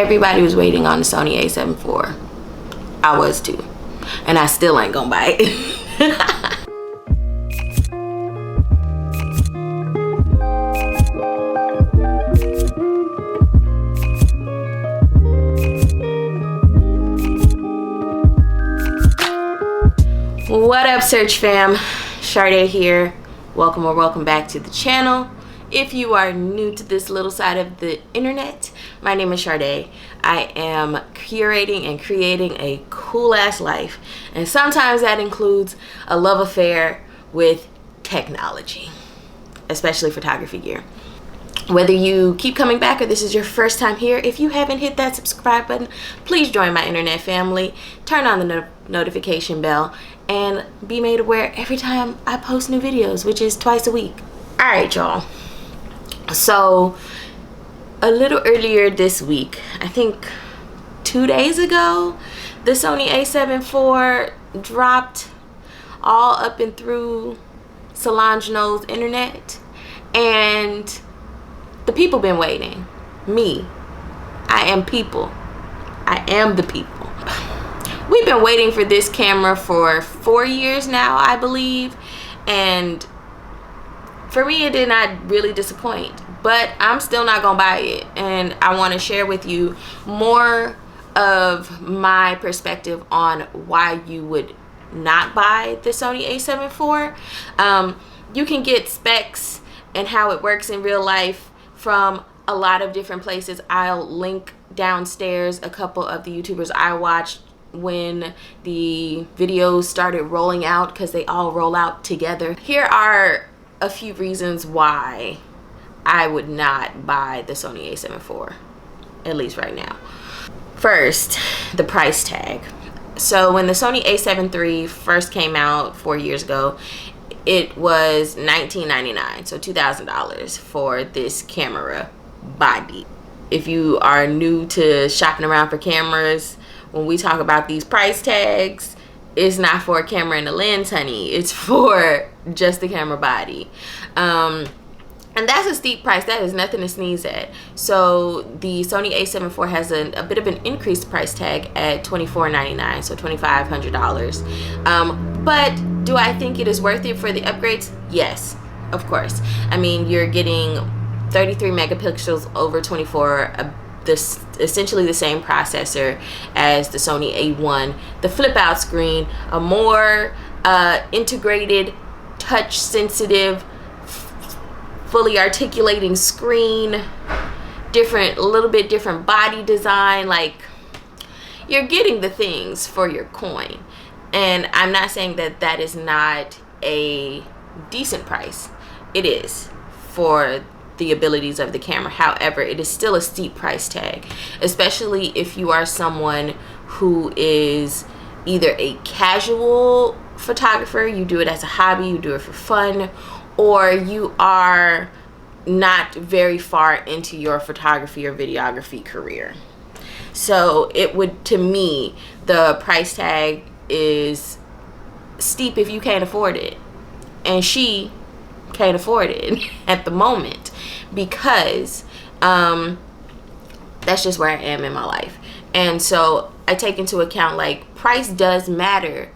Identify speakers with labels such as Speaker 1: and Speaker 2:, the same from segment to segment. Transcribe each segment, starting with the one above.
Speaker 1: Everybody was waiting on the Sony A7IV. I was too. And I still ain't gonna buy it. What up, search fam? Sharde here. Welcome or welcome back to the channel. If you are new to this little side of the internet, my name is Sharde. I am curating and creating a cool ass life, and sometimes that includes a love affair with technology, especially photography gear. Whether you keep coming back or this is your first time here, if you haven't hit that subscribe button, please join my internet family, turn on the notification bell, and be made aware every time I post new videos, which is twice a week. All right, y'all. So a little earlier this week, I think 2 days ago, the Sony A7IV dropped all up and through Solange Knowles' internet, and the people been waiting. Me, I am people. I am the people. We've been waiting for this camera for 4 years now, I believe, and for me, it did not really disappoint, but I'm still not gonna buy it, and I want to share with you more of my perspective on why you would not buy the Sony A7IV. You can get specs and how it works in real life from a lot of different places. I'll link downstairs a couple of the YouTubers I watched when the videos started rolling out, because they all roll out together. Here are a few reasons why I would not buy the Sony A7IV, at least right now. First, the price tag. So when the Sony A7 III first came out 4 years ago, it was $19.99, so $2,000 for this camera body. If you are new to shopping around for cameras, when we talk about these price tags, it's not for a camera and a lens, honey. It's for just the camera body. And that's a steep price. That is nothing to sneeze at. So the Sony A7IV has a bit of an increased price tag at $24.99, so $2,500. But do I think it is worth it for the upgrades? Yes, of course. I mean, you're getting 33 megapixels over 24, essentially the same processor as the Sony A1, the flip out screen, a more integrated, touch sensitive, fully articulating screen, a little bit different body design. Like, you're getting the things for your coin, and I'm not saying that that is not a decent price. It is for the abilities of the camera. However, it is still a steep price tag, especially if you are someone who is either a casual photographer, you do it as a hobby, you do it for fun, or you are not very far into your photography or videography career. So it would, to me, the price tag is steep if you can't afford it, and she can't afford it at the moment, because that's just where I am in my life. And so I take into account, like, price does matter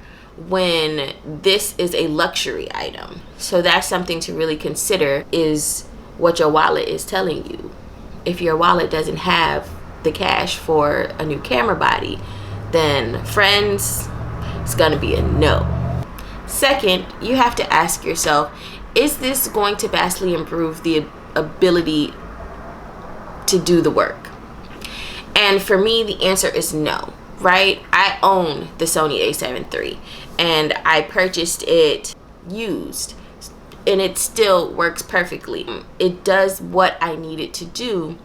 Speaker 1: when this is a luxury item. So that's something to really consider, is what your wallet is telling you. If your wallet doesn't have the cash for a new camera body, then friends, it's gonna be a no. Second, you have to ask yourself, is this going to vastly improve the ability to do the work? And for me, the answer is no, right? I own the Sony A7 III, and I purchased it used, and it still works perfectly. It does what I need it to do,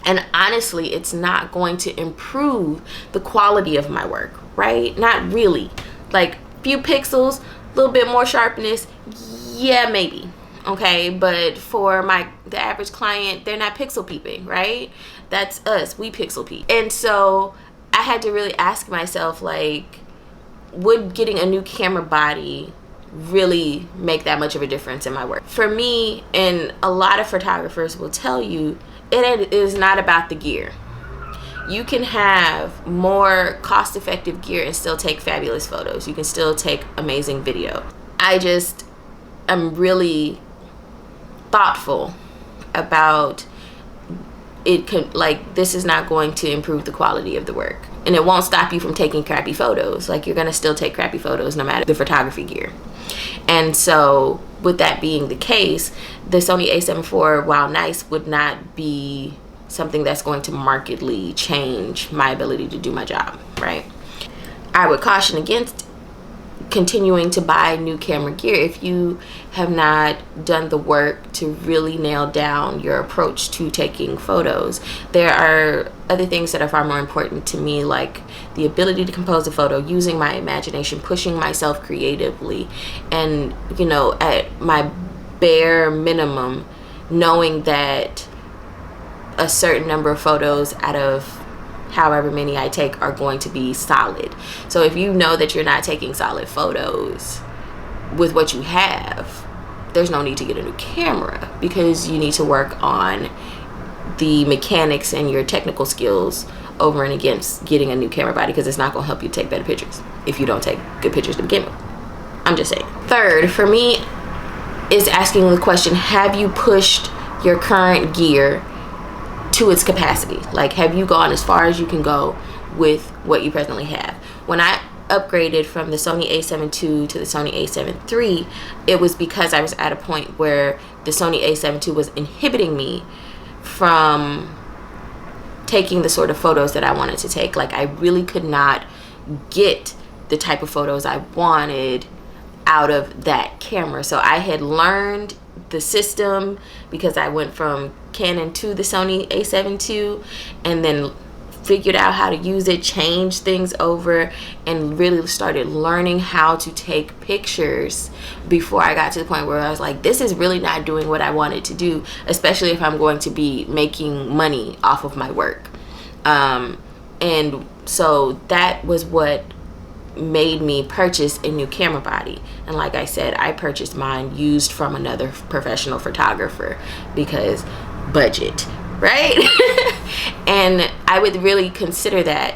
Speaker 1: and honestly, it's not going to improve the quality of my work, right? Not really. Like, few pixels, a little bit more sharpness, yeah, maybe. Okay, but for the average client, they're not pixel peeping, right? That's us, we pixel peep. And so I had to really ask myself, like, would getting a new camera body really make that much of a difference in my work? For me, and a lot of photographers will tell you, it is not about the gear. You can have more cost-effective gear and still take fabulous photos. You can still take amazing video. I'm really thoughtful about it. Like, this is not going to improve the quality of the work, and it won't stop you from taking crappy photos. Like, you're gonna still take crappy photos no matter the photography gear. And so with that being the case, the Sony A7IV, while nice, would not be something that's going to markedly change my ability to do my job, right? I would caution against continuing to buy new camera gear if you have not done the work to really nail down your approach to taking photos. There are other things that are far more important to me, like the ability to compose a photo, using my imagination, pushing myself creatively, and, you know, at my bare minimum, knowing that a certain number of photos out of however many I take are going to be solid. So if you know that you're not taking solid photos with what you have, there's no need to get a new camera, because you need to work on the mechanics and your technical skills over and against getting a new camera body, because it's not going to help you take better pictures if you don't take good pictures to begin with. I'm just saying. Third, for me, is asking the question, have you pushed your current gear to its capacity? Like, have you gone as far as you can go with what you presently have? When I upgraded from the Sony A7 II to the Sony A7 III, it was because I was at a point where the Sony A7 II was inhibiting me from taking the sort of photos that I wanted to take. Like, I really could not get the type of photos I wanted out of that camera. So I had learned the system because I went from Canon to the Sony A7 II, and then figured out how to use it, changed things over, and really started learning how to take pictures before I got to the point where I was like, this is really not doing what I wanted to do, especially if I'm going to be making money off of my work. And so that was what made me purchase a new camera body. And like I said, I purchased mine used from another professional photographer because budget, right? And I would really consider that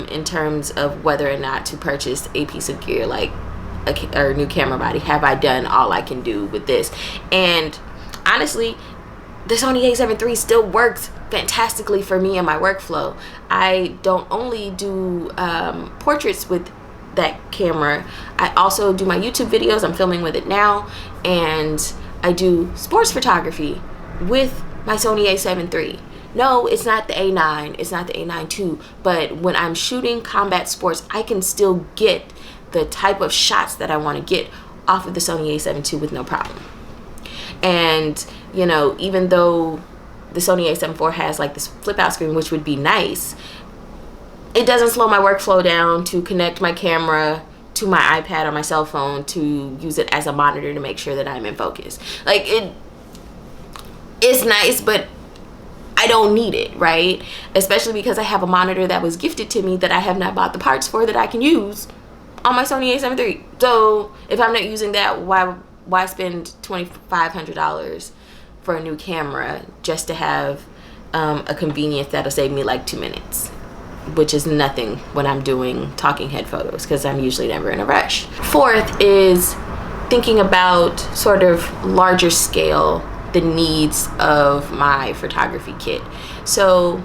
Speaker 1: in terms of whether or not to purchase a piece of gear like a new camera body. Have I done all I can do with this? And honestly, the Sony A7 III still works fantastically for me and my workflow. I don't only do portraits with that camera, I also do my YouTube videos. I'm filming with it now, and I do sports photography with my Sony A7 III. No, it's not the A9, it's not the A9 II, but when I'm shooting combat sports, I can still get the type of shots that I want to get off of the Sony A7 II with no problem. And, you know, even though the Sony A7 IV has like this flip out screen, which would be nice, it doesn't slow my workflow down to connect my camera to my iPad or my cell phone to use it as a monitor to make sure that I'm in focus. Like, it's nice, but I don't need it, right? Especially because I have a monitor that was gifted to me that I have not bought the parts for that I can use on my Sony A7 III. So if I'm not using that, why spend $2,500 for a new camera just to have a convenience that'll save me like 2 minutes, which is nothing when I'm doing talking head photos, because I'm usually never in a rush. Fourth is thinking about sort of larger scale the needs of my photography kit. So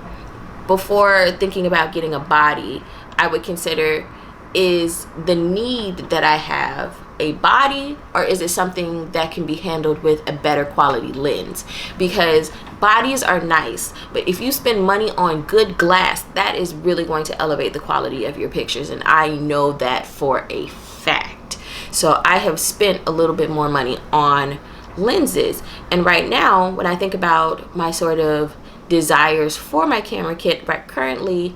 Speaker 1: before thinking about getting a body, I would consider, is the need that I have a body, or is it something that can be handled with a better quality lens? Because bodies are nice, but if you spend money on good glass, that is really going to elevate the quality of your pictures, and I know that for a fact. So I have spent a little bit more money on lenses, and right now when I think about my sort of desires for my camera kit, right, currently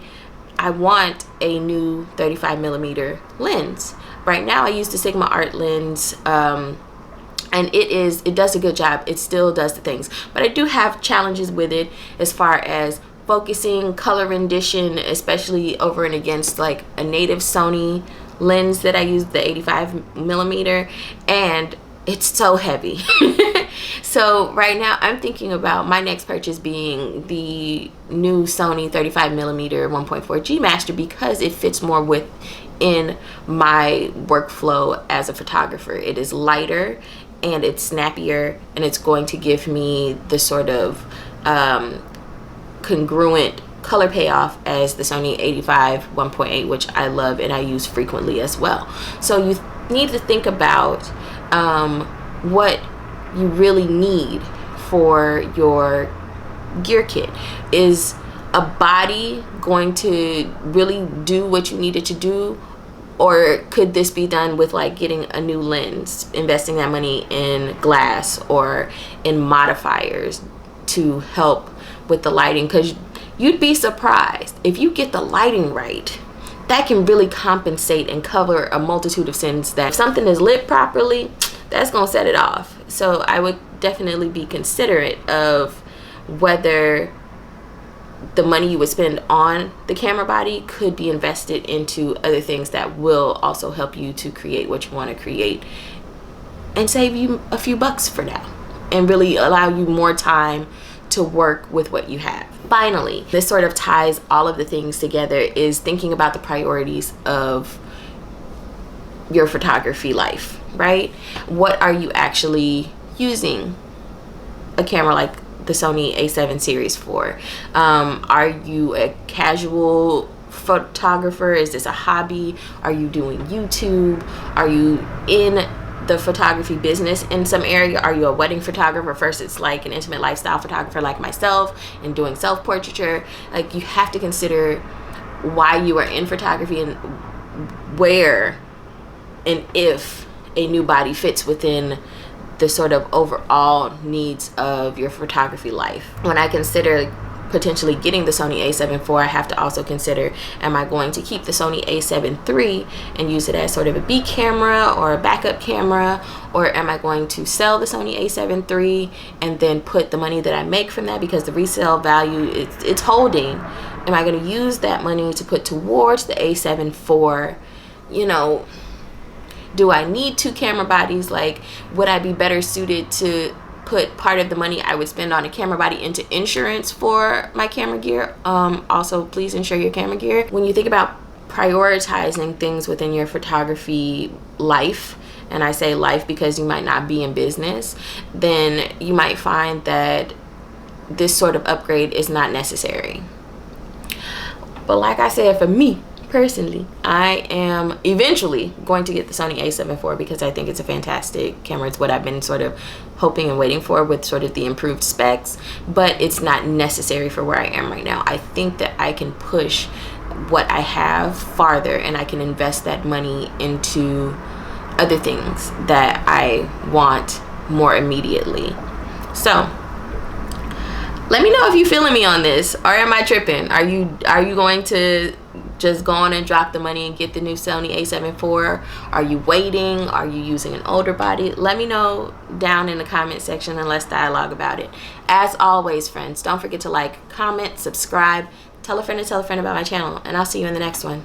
Speaker 1: I want a new 35mm lens. Right now I use the Sigma Art lens, and it does a good job. It still does the things, but I do have challenges with it as far as focusing, color rendition, especially over and against like a native Sony lens that I use, the 85mm, and it's so heavy. So right now I'm thinking about my next purchase being the new Sony 35mm 1.4G Master, because it fits more within my workflow as a photographer. It is lighter and it's snappier, and it's going to give me the sort of congruent color payoff as the Sony A7IV 1.8, which I love and I use frequently as well. So you need to think about what you really need for your gear kit. Is a body going to really do what you need it to do? Or could this be done with like getting a new lens, investing that money in glass or in modifiers to help with the lighting? Because you'd be surprised if you get the lighting right, that can really compensate and cover a multitude of sins. That if something is lit properly, that's gonna set it off. So I would definitely be considerate of whether the money you would spend on the camera body could be invested into other things that will also help you to create what you want to create and save you a few bucks for now and really allow you more time to work with what you have. Finally, this sort of ties all of the things together, is thinking about the priorities of your photography life, right? What are you actually using a camera like the Sony A7 series for? Are you a casual photographer? Is this a hobby? Are you doing YouTube? Are you in the photography business in some area? Are you a wedding photographer versus like an intimate lifestyle photographer like myself and doing self-portraiture? Like, you have to consider why you are in photography and where and if a new body fits within the sort of overall needs of your photography life. When I consider potentially getting the Sony A7IV, I have to also consider, am I going to keep the Sony A7 III and use it as sort of a B camera or a backup camera, or am I going to sell the Sony A7 III and then put the money that I make from that, because the resale value it's holding, am I going to use that money to put towards the A7 IV? You know, do I need two camera bodies? Like, would I be better suited to put part of the money I would spend on a camera body into insurance for my camera gear? Also, please insure your camera gear. When you think about prioritizing things within your photography life, and I say life because you might not be in business, then you might find that this sort of upgrade is not necessary. But like I said, for me personally, I am eventually going to get the Sony A7 IV because I think it's a fantastic camera. It's what I've been sort of hoping and waiting for with sort of the improved specs, but it's not necessary for where I am right now. I think that I can push what I have farther, and I can invest that money into other things that I want more immediately. So let me know if you're feeling me on this, or am I tripping? Are you going to just go on and drop the money and get the new Sony A7 IV? Are you waiting? Are you using an older body? Let me know down in the comment section and let's dialogue about it. As always, friends, don't forget to like, comment, subscribe, tell a friend about my channel, and I'll see you in the next one.